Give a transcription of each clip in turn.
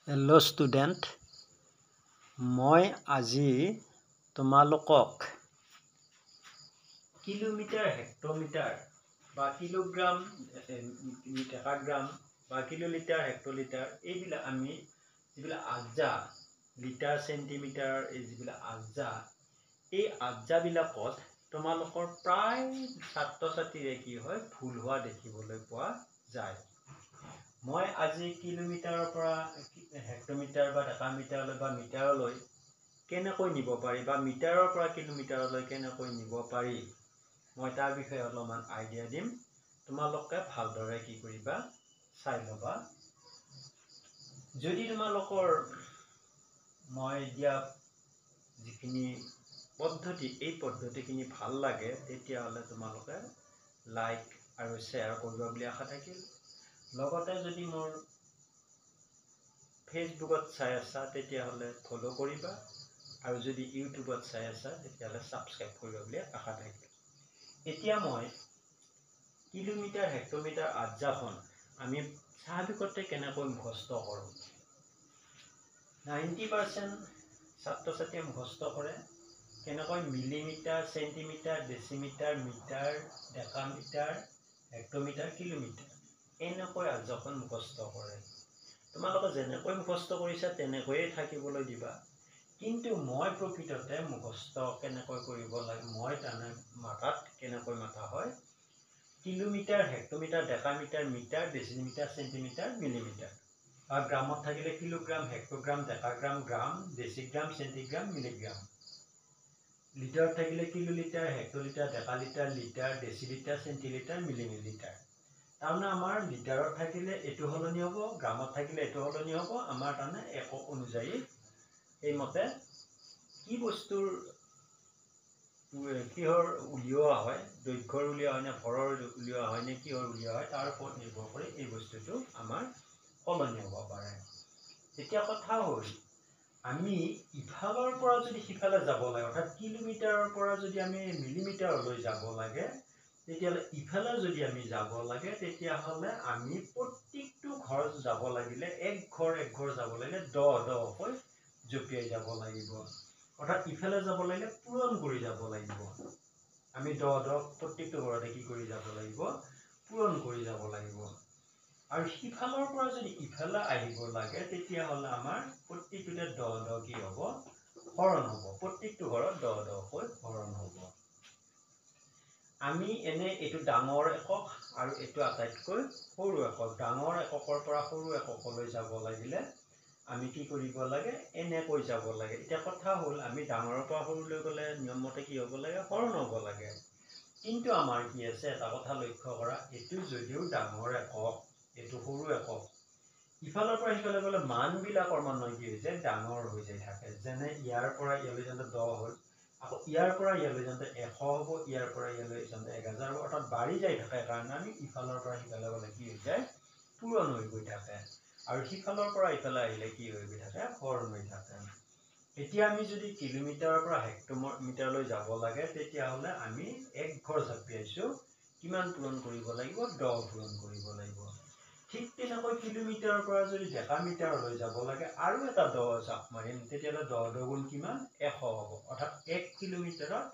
Hello' student, মই আজি তোমালোকক কিলোমিটাৰ, হেক্টমিটাৰ বা কিলোগ্ৰাম, ডেকাগ্ৰাম বা কিলোলিটাৰ, হেক্টলিটাৰ এইবিলাক আমি যিবিলাক আজ্জা, লিটাৰ, চেণ্টিমিটাৰ, এই যিবিলাক আজ্জা, এই আজ্জাবিলাকত তোমালোকৰ প্ৰায় ছাত্ৰ ছাত্ৰীৰে কি হয় ভুল হোৱা দেখিবলৈ পোৱা যায়। মই আজি কিলোমিটাৰৰ পৰা হেক্টমিটাৰ বা ডেকামিটাৰলৈ বা মিটাৰলৈ কেনেকৈ নিব পাৰি বা মিটাৰৰ পৰা কিলোমিটাৰলৈ কেনেকৈ নিব পাৰি, মই তাৰ বিষয়ে অলপমান আইডিয়া দিম। তোমালোকে ভালদৰে কি কৰিবা চাই ল'বা। যদি তোমালোকৰ মই দিয়া যিখিনি পদ্ধতি, এই পদ্ধতিখিনি ভাল লাগে, তেতিয়াহ'লে তোমালোকে লাইক আৰু শ্বেয়াৰ কৰিবা বুলি আশা থাকিল। লগতে যদি মোৰ ফেচবুকত চাই আছা তেতিয়াহ'লে ফ'ল' কৰিবা, আৰু যদি ইউটিউবত চাই আছা তেতিয়াহ'লে ছাবস্ক্ৰাইব কৰিবা বুলি আশা থাকিল। এতিয়া মই কিলোমিটাৰ, হেক্টমিটাৰ আজ্জাখন আমি স্বাভাৱিকতে কেনেকৈ মুখস্থ কৰোঁ। 90% ছাত্ৰ ছাত্ৰীয়ে মুখস্থ কৰে কেনেকৈ মিলিমিটাৰ, চেণ্টিমিটাৰ, ডেচিমিটাৰ, মিটাৰ, ডেকামিটাৰ, হেক্টমিটাৰ, কিলোমিটাৰ এনেকৈ আজ্জাখন মুখস্থ কৰে। তোমালোকে যেনেকৈ মুখস্থ কৰিছা তেনেকৈয়ে থাকিবলৈ দিবা। কিন্তু মই প্ৰকৃততে মুখস্থ কেনেকৈ কৰিব লাগে, মই মাতাত কেনেকৈ মাতা হয়, কিলোমিটাৰ, হেক্টমিটাৰ, ডেকামিটাৰ, মিটাৰ, ডেচিমিটাৰ, চেণ্টিমিটাৰ, মিলিমিটাৰ, বা গ্ৰামত থাকিলে কিলোগ্ৰাম, হেক্টগ্ৰাম, ডেকাগ্ৰাম, গ্ৰাম, ডেচিগ্ৰাম, চেণ্টিগ্ৰাম, মিলিগ্ৰাম, লিটাৰত থাকিলে কিলোলিটাৰ, হেক্টলিটাৰ, ডেকালিটাৰ, লিটাৰ, ডেচিলিটাৰ, চেণ্টিলিটাৰ, মিলিমিটাৰ। তাৰমানে আমাৰ লিটাৰত থাকিলে এইটো সলনি হ'ব, গ্ৰামত থাকিলে এইটো সলনি হ'ব, আমাৰ তাৰমানে একক অনুযায়ী সেইমতে কি বস্তুৰ কিহৰ উলিওৱা হয়, দৈৰ্ঘ্যৰ উলিওৱা হয় নে ভৰৰ উলিওৱা হয় নে কিহৰ উলিওৱা হয়, তাৰ ওপৰত নিৰ্ভৰ কৰি এই বস্তুটো আমাৰ সলনি হ'ব পাৰে। এতিয়া কথা হ'ল, আমি ইফালৰ পৰা যদি সিফালে যাব লাগে, অৰ্থাৎ কিলোমিটাৰৰ পৰা যদি আমি মিলিমিটাৰলৈ যাব লাগে, তেতিয়াহ'লে ইফালে যদি আমি যাব লাগে তেতিয়াহ'লে আমি প্ৰত্যেকটো ঘৰ যাব লাগিলে এক ঘৰ যাব লাগিলে দহকৈ জঁপিয়াই যাব লাগিব। অৰ্থাৎ ইফালে যাব লাগিলে পূৰণ কৰি যাব লাগিব। আমি প্ৰত্যেকটো ঘৰতে কি কৰি যাব লাগিব, পূৰণ কৰি যাব লাগিব। আৰু সিফালৰ পৰা যদি ইফালে আহিব লাগে তেতিয়াহ'লে আমাৰ প্ৰত্যেকটোতে 10 কি হ'ব, হৰণ হ'ব। প্ৰত্যেকটো ঘৰত 10কৈ হৰণ হ'ব। আমি এনে এইটো ডাঙৰ একক আৰু এইটো আটাইতকৈ সৰু একক। ডাঙৰ এককৰ পৰা সৰু এককলৈ যাব লাগিলে আমি কি কৰিব লাগে, এনেকৈ যাব লাগে। এতিয়া কথা হ'ল, আমি ডাঙৰৰ পৰা সৰুলৈ গ'লে নিয়মমতে কি হ'ব লাগে, হৰণ হ'ব লাগে। কিন্তু আমাৰ কি আছে, এটা কথা লক্ষ্য কৰা, এইটো যদিও ডাঙৰ একক, এইটো সৰু একক, ইফালৰ পৰা সিফালে গ'লে মানবিলাকৰ মানে কি হৈ যায়, ডাঙৰ হৈ যায় থাকে। যেনে ইয়াৰ পৰা ইয়ালৈ যাওঁতে 10 হ'ল, আকৌ ইয়াৰ পৰা ইয়ালৈ যাওঁতে 100 হ'ব, ইয়াৰ পৰা ইয়ালৈ যাওঁতে 1000 হ'ব। অৰ্থাৎ বাঢ়ি যাই থাকে কাৰণে আমি ইফালৰ পৰা সিফালে গ'লে কি হৈ যায়, পূৰণ হৈ গৈ থাকে, আৰু সিফালৰ পৰা ইফালে আহিলে কি হৈ গৈ থাকে, হৰণ হৈ থাকে। এতিয়া আমি যদি কিলোমিটাৰৰ পৰা হেক্টমিটাৰলৈ যাব লাগে তেতিয়াহ'লে আমি এক ঘৰ জঁপিয়াইছোঁ, কিমান পূৰণ কৰিব লাগিব, 10 পূৰণ কৰিব লাগিব। ঠিক তেনেকৈ কিলোমিটাৰৰ পৰা যদি ডেকামিটাৰলৈ যাব লাগে আৰু এটা 10 জাপ মাৰিম, তেতিয়াহ'লে 10 গুণ কিমান, 100 হ'ব। অৰ্থাৎ 1 কিলোমিটাৰত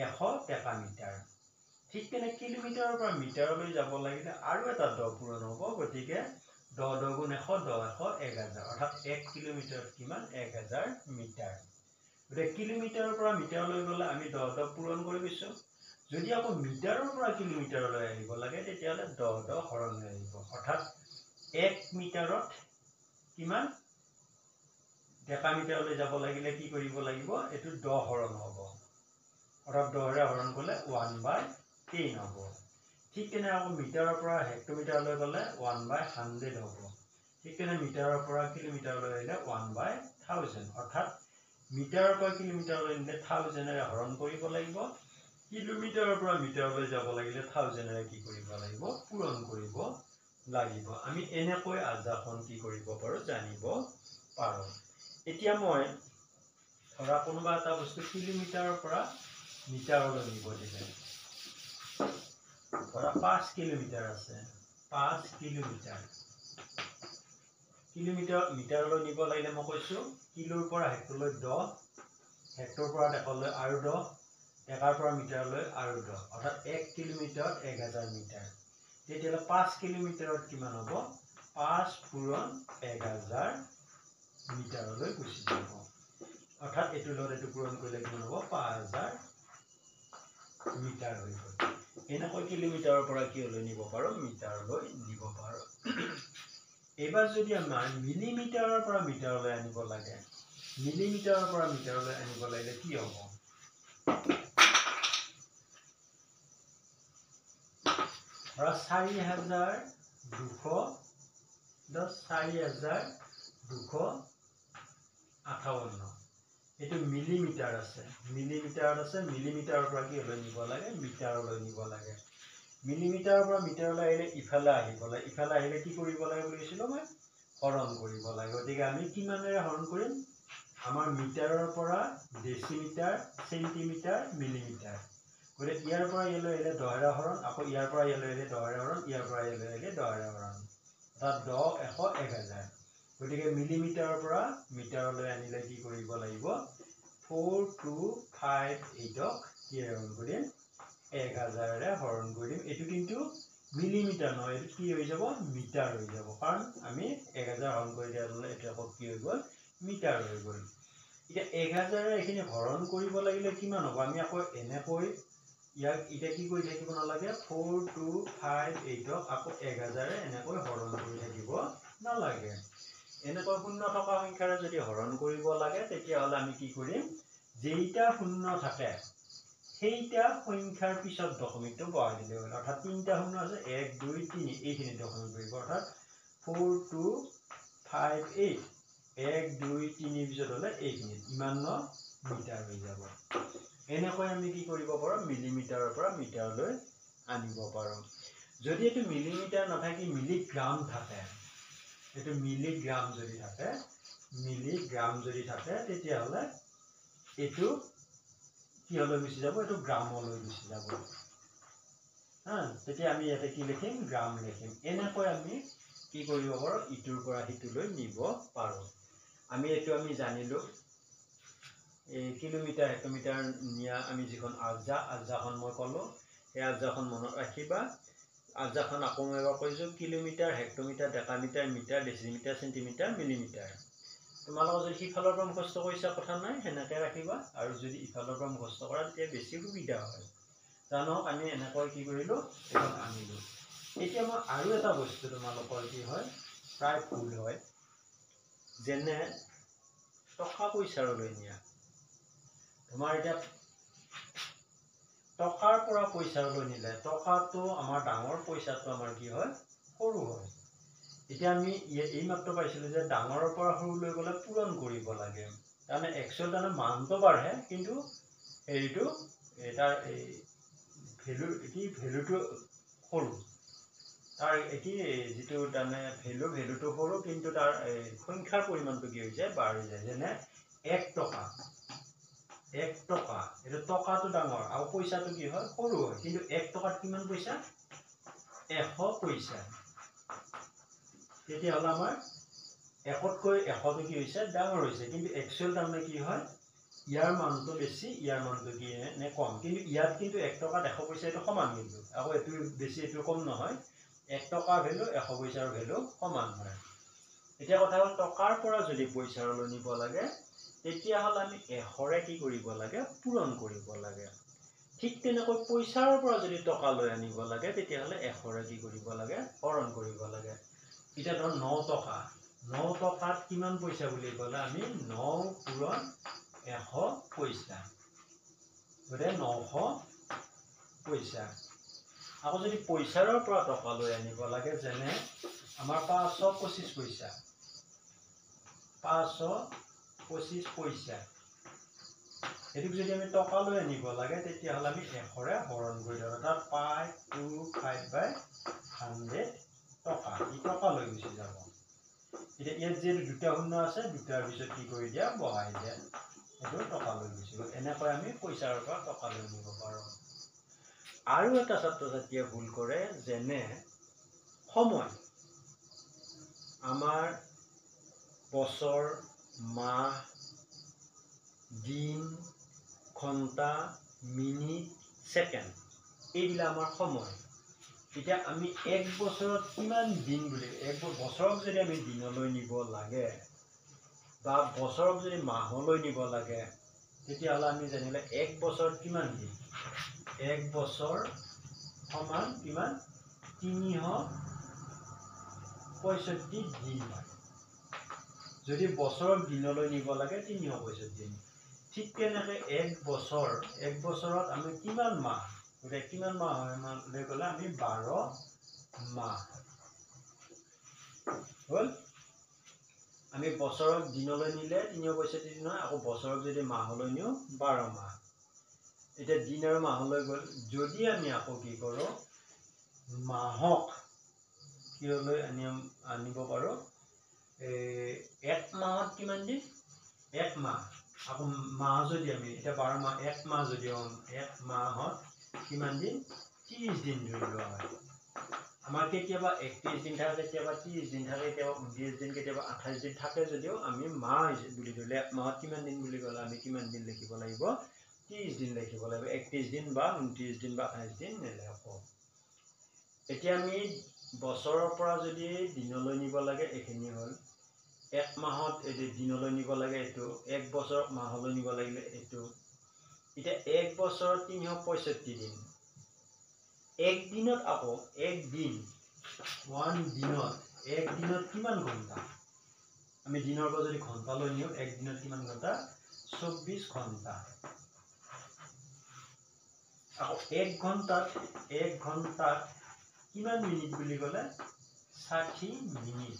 100 ডেকামিটাৰ। ঠিক তেনে কিলোমিটাৰৰ পৰা মিটাৰলৈ যাব লাগিলে আৰু এটা 10 পূৰণ হ'ব। গতিকে 10 গুণ 100, 10 1000, অৰ্থাৎ 1 কিলোমিটাৰত কিমান, 1000 মিটাৰ। গতিকে কিলোমিটাৰৰ পৰা মিটাৰলৈ গ'লে আমি 10 পূৰণ কৰি গৈছোঁ। যদি আকৌ মিটাৰৰ পৰা কিলোমিটাৰলৈ আহিব লাগে তেতিয়াহ'লে 10 হৰণ হৈ আহিব। অৰ্থাৎ 1 মিটাৰত কিমান, ডেকামিটাৰলৈ যাব লাগিলে কি কৰিব লাগিব, এইটো 10 হৰণ হ'ব। অৰ্থাৎ 10ৰে হৰণ কৰিলে 1/10 হ'ব। ঠিক তেনে আকৌ মিটাৰৰ পৰা হেক্টমিটাৰলৈ গ'লে 1/100 হ'ব। ঠিক তেনে মিটাৰৰ পৰা কিলোমিটাৰলৈ আহিলে 1/1000। অৰ্থাৎ মিটাৰৰ পৰা কিলোমিটাৰলৈ নিলে 1000ৰে হৰণ কৰিব লাগিব। কিলোমিটাৰৰ পৰা মিটাৰলৈ যাব লাগিলে 1000ৰে কি কৰিব লাগিব, পূৰণ কৰিব লাগিব। আমি এনেকৈ আজ্জাখন কি কৰিব পাৰোঁ, জানিব পাৰোঁ। এতিয়া মই ধৰা কোনোবা এটা বস্তু কিলোমিটাৰৰ পৰা মিটাৰলৈ নিব দিলে, ধৰা 5 কিলোমিটাৰ আছে, 5 কিলোমিটাৰ। মিটাৰলৈ নিব লাগিলে মই কৈছোঁ কিলোৰ পৰা হেক্টৰলৈ 10, হেক্টৰ পৰা ডেকালৈ আৰু 10, ডেকাৰ পৰা মিটাৰলৈ আৰু 10, অৰ্থাৎ 1 কিলোমিটাৰত 1000 মিটাৰ। তেতিয়াহ'লে 5 কিলোমিটাৰত কিমান হ'ব? 5 পূৰণ 1000 মিটাৰলৈ গুচি যাব। অৰ্থাৎ এইটোৰ লগত এইটো পূৰণ কৰিলে কিমান হ'ব? 5000 মিটাৰ হৈ গ'ল। এনেকৈ কিলোমিটাৰৰ পৰা কিহলৈ নিব পাৰোঁ? মিটাৰলৈ নিব পাৰোঁ। এইবাৰ যদি আমাৰ মিলিমিটাৰৰ পৰা মিটাৰলৈ আনিব লাগে, মিলিমিটাৰৰ পৰা মিটাৰলৈ আনিব লাগিলে কি হ'ব? ধৰা 4258। এইটো মিলিমিটাৰ আছে, মিলিমিটাৰত আছে, মিলিমিটাৰৰ পৰা কিহলৈ নিব লাগে? মিটাৰলৈ নিব লাগে। মিলিমিটাৰৰ পৰা মিটাৰলৈ আহিলে ইফালে আহিব লাগে, ইফালে আহিলে কি কৰিব লাগে বুলি কৈছিলোঁ মই? হৰণ কৰিব লাগে। গতিকে আমি কিমানেৰে হৰণ কৰিম? আমাৰ মিটাৰৰ পৰা ডেচিমিটাৰ, চেণ্টিমিটাৰ, মিলিমিটাৰ। গতিকে ইয়াৰ পৰা ইয়ালৈ আহিলে 10ৰে হৰণ, আকৌ ইয়াৰ পৰা ইয়ালৈ আহিলে 10ৰে হৰণ, ইয়াৰ পৰা ইয়ালৈ আহিলে 10ৰে হৰণ। অৰ্থাৎ 10, 100, 1000। গতিকে মিলিমিটাৰৰ পৰা মিটাৰলৈ আনিলে কি কৰিব লাগিব? 4258ক কিহেৰে হৰণ কৰিম? 1000ৰে হৰণ কৰিম। এইটো কিন্তু মিলিমিটাৰ নহয়, এইটো কি হৈ যাব? মিটাৰ হৈ যাব। কাৰণ আমি 1000 হৰণ কৰি দিয়াৰ লগে লগে এইটো আকৌ কি হৈ গ'ল? মিটাৰ হৈ গ'ল। এতিয়া 1000ৰে এইখিনি হৰণ কৰিব লাগিলে কিমান হ'ব? আমি আকৌ এনেকৈ ইয়াক এতিয়া কি কৰি থাকিব নালাগে? 4258ক আকৌ 1000ৰে এনেকৈ হৰণ কৰি থাকিব নালাগে। এনেকৈ শূন্য থকা সংখ্যাৰে যদি হৰণ কৰিব লাগে তেতিয়াহ'লে আমি কি কৰিম? যেইটা শূন্য থাকে সেইটা সংখ্যাৰ পিছত দশমিকটো বহাই দিলে হ'ল। অৰ্থাৎ 3টা শূন্য আছে, 1, 2, 3, এইখিনি দশমিক বহিব। অৰ্থাৎ 4258, 1, 2, 3 পিছত হ'লে এইখিনি ইমান মিটাৰ হৈ যাব। এনেকৈ আমি কি কৰিব পাৰোঁ? মিলিমিটাৰৰ পৰা মিটাৰলৈ আনিব পাৰোঁ। যদি এইটো মিলিমিটাৰ নাথাকি মিলিগ্ৰাম থাকে, এইটো মিলিগ্ৰাম যদি থাকে, তেতিয়াহ'লে এইটো কিহলৈ গুচি যাব? এইটো গ্ৰামলৈ গুচি যাব। তেতিয়া আমি ইয়াতে কি লিখিম? গ্ৰাম লিখিম। এনেকৈ আমি কি কৰিব পাৰোঁ? ইটোৰ পৰা সিটোলৈ নিব পাৰোঁ। আমি জানিলোঁ এই কিলোমিটাৰ, হেক্টমিটাৰ নিয়া আমি যিখন আজ্জাখন মই ক'লোঁ, সেই আজ্জাখন মনত ৰাখিবা। আজ্জাখন আকৌ মই এবাৰ কৈছোঁ, কিলোমিটাৰ, হেক্টমিটাৰ, ডেকামিটাৰ, মিটাৰ, ডেচিমিটাৰ, চেণ্টিমিটাৰ, মিলিমিটাৰ। তোমালোকৰ যদি সিফালৰ পৰা মুখস্থ কৰিছা কথা নাই, সেনেকৈ ৰাখিবা। আৰু যদি ইফালৰ পৰা মুখস্থ কৰা তেতিয়া বেছি সুবিধা হয়। জানক আমি এনেকৈ কি কৰিলোঁ? এইখন আনিলোঁ। এতিয়া মই আৰু এটা বস্তু তোমালোকৰ কি হয়? প্ৰায় ভুল হয়। যেনে টকা পইচাৰলৈ নিয়া। তোমাৰ এতিয়া টকাৰ পৰা পইচাৰলৈ নিলে, টকাটো আমাৰ ডাঙৰ, পইচাটো আমাৰ কি হয়? সৰু হয়। এতিয়া আমি এইমাত্ৰ পাইছিলোঁ যে ডাঙৰৰ পৰা সৰুলৈ গ'লে পূৰণ কৰিব লাগে। তাৰমানে একচুৱেল মানটো বাঢ়ে, কিন্তু হেৰিটো তাৰ ভেলুটো সৰু। তাৰ যিটো তাৰমানে ভেলুটো সৰু, কিন্তু তাৰ সংখ্যাৰ পৰিমাণটো কি হৈ যায়? বাঢ়ি যায়। যেনে 1 টকা, এইটো টকাটো ডাঙৰ আৰু পইচাটো কি হয়? সৰু হয়। কিন্তু 1 টকাত কিমান পইচা? 100 পইচা। তেতিয়াহ'লে আমাৰ 1তকৈ 100টো কি হৈছে? ডাঙৰ হৈছে। কিন্তু একচুৱেল তাৰমানে কি হয়? ইয়াৰ মানটো বেছি, ইয়াৰ মানটো কি নে কম। কিন্তু ইয়াত কিন্তু 1 টকাত 100 পইচা এইটো সমান, কিন্তু আকৌ এইটো বেছি এইটো কম নহয়। 1 টকাৰ ভেলু 100 পইচাৰ ভেলু সমান হয়। এতিয়া কথা হ'ল, টকাৰ পৰা যদি পইচাৰলৈ নিব লাগে তেতিয়াহ'লে আমি 100ৰে কি কৰিব লাগে? পূৰণ কৰিব লাগে। ঠিক তেনেকৈ পইচাৰ পৰা যদি টকালৈ আনিব লাগে তেতিয়াহ'লে 100ৰে কি কৰিব লাগে? হৰণ কৰিব লাগে। এতিয়া ধৰ 9 টকা, 9 টকাত কিমান পইচা বুলি ক'লে আমি 9 পূৰণ 100 পইচা, গতিকে 900 পইচা। আকৌ যদি পইচাৰৰ পৰা টকালৈ আনিব লাগে, যেনে আমাৰ 525 পইচা, 525 পইচা, এইটোক যদি আমি টকালৈ আনিব লাগে তেতিয়াহ'লে আমি 100ৰে হৰণ কৰি দিওঁ। অৰ্থাৎ 525/100 টকা, ই টকালৈ গুচি যাব। এতিয়া ইয়াত যিহেতু দুটা শূন্য আছে, দুটাৰ পিছত কি কৰি দিয়া? বহাই দিয়া। এইটো টকালৈ গুচি গ'ল। এনেকৈ আমি পইচাৰ পৰা টকালৈ নিব পাৰোঁ। আৰু এটা ছাত্ৰ ছাত্ৰীয়ে ভুল কৰে, যেনে সময়। আমাৰ বছৰ, মাহ, দিন, ঘণ্টা, মিনিট, ছেকেণ্ড এইবিলাক আমাৰ সময়। এতিয়া আমি এক বছৰত কিমান দিন বুলি বছৰক যদি আমি দিনলৈ নিব লাগে বা বছৰক যদি মাহলৈ নিব লাগে তেতিয়াহ'লে আমি জানিলে এক বছৰত কিমান দিন? এক বছৰ সমান কিমান? 365 দিন হয়। যদি বছৰক দিনলৈ নিব লাগে 365 দিন। ঠিক তেনেকৈ এক বছৰত আমি কিমান মাহ? গতিকে কিমান মাহ হয় বুলি ক'লে আমি 12 মাহ হ'ল। আমি বছৰক দিনলৈ নিলে 365 দিন হয়, আকৌ বছৰক যদি মাহলৈ নিওঁ 12 মাহ। এতিয়া দিন আৰু মাহলৈ গ'ল। যদি আমি আকৌ কি কৰোঁ, মাহক কিয়লৈ আনিব পাৰোঁ, এক মাহত কিমান দিন? এক মাহ। আকৌ মাহ যদি আমি এতিয়া 12 মাহ, এক মাহ যদি এক মাহত কিমান দিন? 30 দিন ধৰি লোৱা হয়। আমাৰ কেতিয়াবা 31 দিন থাকে, কেতিয়াবা 30 দিন থাকে, কেতিয়াবা 29 দিন, কেতিয়াবা 28 দিন থাকে যদিও আমি মাহ বুলি ধৰিলে এক মাহত কিমান দিন বুলি ক'লে আমি কিমান দিন লিখিব লাগিব? 30 দিন লিখিব লাগিব। 31 দিন বা 29 দিন বা 28 দিন নিলিখোঁ। এতিয়া আমি বছৰৰ পৰা যদি দিনলৈ নিব লাগে এইখিনি হ'ল। এক মাহত দিনলৈ নিব লাগে এইটো, এক বছৰত মাহলৈ নিব লাগিলে এইটো। এতিয়া এক বছৰত 365 দিন। এক দিনত আকৌ এক দিনত কিমান ঘণ্টা? আমি দিনৰ পৰা যদি ঘণ্টালৈ নিওঁ এক দিনত কিমান ঘণ্টা? 24 ঘণ্টা। আকৌ এক ঘণ্টাত কিমান মিনিট বুলি ক'লে? 60 মিনিট।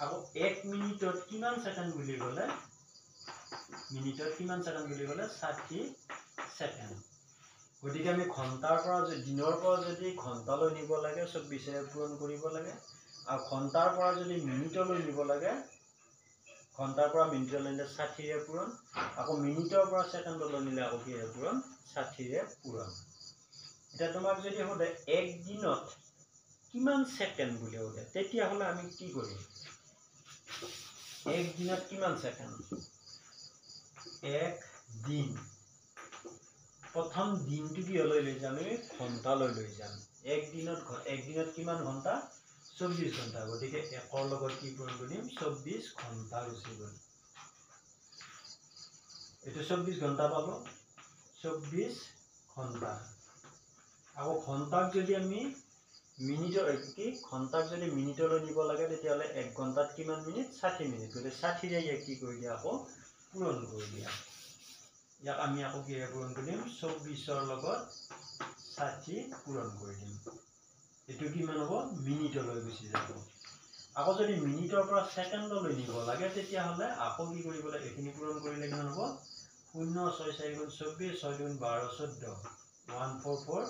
আকৌ এক মিনিটত কিমান ছেকেণ্ড বুলি ক'লে? 60 ছেকেণ্ড। গতিকে আমি দিনৰ পৰা যদি ঘণ্টালৈ নিব লাগে 24ৰে পূৰণ কৰিব লাগে, আৰু ঘণ্টাৰ পৰা যদি মিনিটলৈ নিব লাগে, ঘণ্টাৰ পৰা মিনিটলৈ নিলে 60ৰে পূৰণ, আকৌ মিনিটৰ পৰা ছেকেণ্ডলৈ নিলে আকৌ কিৰে পূৰণ? 60ৰে পূৰণ। এতিয়া তোমাক যদি সোধে এক দিনত কিমান ছেকেণ্ড বুলি সোধে, তেতিয়াহ'লে আমি কি কৰিম? এক দিনত কিমান ছেকেণ্ড? এক দিন। প্ৰথম দিনটো কিহলৈ লৈ যাম? আমি ঘণ্টালৈ লৈ যাম। এক দিনত কিমান ঘণ্টা? 24 ঘণ্টা। গতিকে একৰ লগত কি পূৰণ কৰিম? 24 ঘণ্টা গুচি গ'ল। এইটো 24 ঘণ্টা পালো। 24 ঘণ্টা। আকৌ ঘণ্টাক যদি আমি মিনিটলৈ নিব লাগে তেতিয়াহ'লে এক ঘণ্টাত কিমান মিনিট? 60 মিনিট। গতিকে 60ৰে ইয়াক কি কৰি দিয়া? আকৌ পূৰণ কৰি দিয়া। ইয়াক আমি আকৌ কিহে পূৰণ কৰিম? 24ৰ লগত 60 পূৰণ কৰি দিম। এইটো কিমান হ'ব? মিনিটলৈ গুচি যাব। আকৌ যদি মিনিটৰ পৰা ছেকেণ্ডলৈ নিব লাগে তেতিয়াহ'লে আকৌ কি কৰিব লাগে? এইখিনি পূৰণ কৰিলে কিমান হ'ব? 0 6 4 গুণ 24, 6 গুণ 12 14, 144,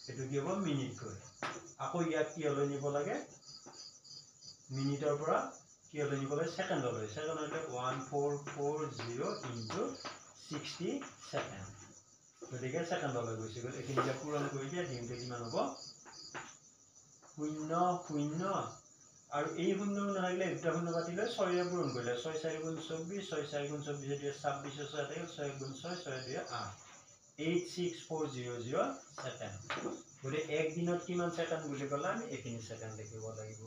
এইটো কি হ'ব? মিনিট গৈ। আকৌ ইয়াক কিহলৈ নিব লাগে? মিনিটৰ পৰা কিহলৈ নিব লাগে? ছেকেণ্ডলৈ। ছেকেণ্ডলৈ 1440 ইনটু 60 ছেকেণ্ড। গতিকে ছেকেণ্ডলৈ গুচি গ'ল। এইখিনি এতিয়া পূৰণ কৰি দিয়া, দিওঁতে কিমান হ'ব? 0 0 আৰু এই 0 নাথাকিলে এই দুটা 0 কাটি লৈ 6ৰে পূৰণ কৰিলে। 6 4 গুণ 24, 6 4 গুণ 24 দিয়ে 26, 6 গুণ 6, 6 2 8, 86400 ছেকেণ্ড। গতিকে এক দিনত কিমান ছেকেণ্ড বুলি ক'লে আমি এইখিনি ছেকেণ্ড লিখিব লাগিব।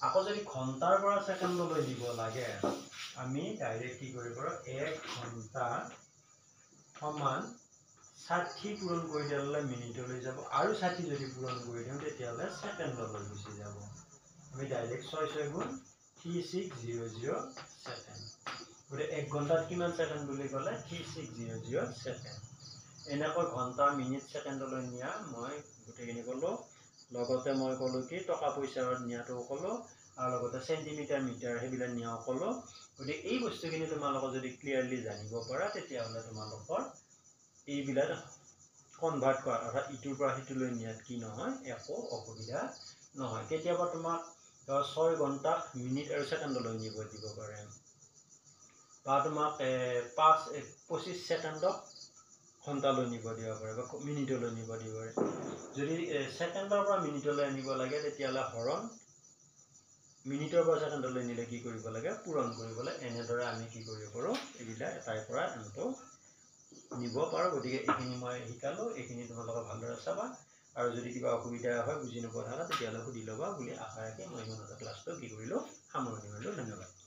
আকৌ যদি ঘণ্টাৰ পৰা ছেকেণ্ডলৈ দিব লাগে আমি ডাইৰেক্ট কি কৰিব পাৰোঁ? 1 ঘণ্টা সমান 60 পূৰণ কৰি দিলে মিনিটলৈ যাব, আৰু 60 যদি পূৰণ কৰি দিওঁ তেতিয়াহ'লে ছেকেণ্ডলৈ গুচি যাব। আমি ডাইৰেক্ট 6 6 গুণ 3600 ছেকেণ্ড। গতিকে 1 ঘণ্টাত কিমান ছেকেণ্ড বুলি ক'লে? 3600 ছেকেণ্ড। এনেকৈ ঘণ্টা, মিনিট, ছেকেণ্ডলৈ নিয়া মই গোটেইখিনি ক'লোঁ। লগতে মই ক'লোঁ কি টকা পইচাৰ নিয়াটোও ক'লোঁ, আৰু লগতে চেণ্টিমিটাৰ, মিটাৰ সেইবিলাক নিয়াও ক'লোঁ। গতিকে এই বস্তুখিনি তোমালোকৰ যদি ক্লিয়াৰলি জানিব পাৰা তেতিয়াহ'লে তোমালোকৰ এইবিলাক কনভাৰ্ট কৰা, অৰ্থাৎ ইটোৰ পৰা সিটোলৈ নিয়াত কি নহয়? একো অসুবিধা নহয়। কেতিয়াবা তোমাক 6 ঘণ্টাক মিনিট আৰু ছেকেণ্ডলৈ নিব দিব পাৰে, বা তোমাক 25 ছেকেণ্ডক ঘণ্টালৈ নিব দিব পাৰে বা মিনিটলৈ নিব দিব পাৰে। যদি ছেকেণ্ডৰ পৰা মিনিটলৈ আনিব লাগে তেতিয়াহ'লে হৰণ মিনিটৰ পৰা ছেকেণ্ডলৈ নিলে কি কৰিব লাগে পূৰণ কৰিবলৈ এনেদৰে আমি কি কৰিব পাৰোঁ এইবিলাক এটাৰ পৰা এনটো নিব পাৰোঁ। গতিকে এইখিনি মই শিকালোঁ, এইখিনি তোমালোকে ভালদৰে চাবা আৰু যদি কিবা অসুবিধা হয় বুজি নোপোৱা থাকা তেতিয়াহ'লে সুধি ল'বা বুলি আশা ৰাখি মই ইমানতে ক্লাছটো কি কৰিলোঁ সামৰণি মাৰিলোঁ। ধন্যবাদ।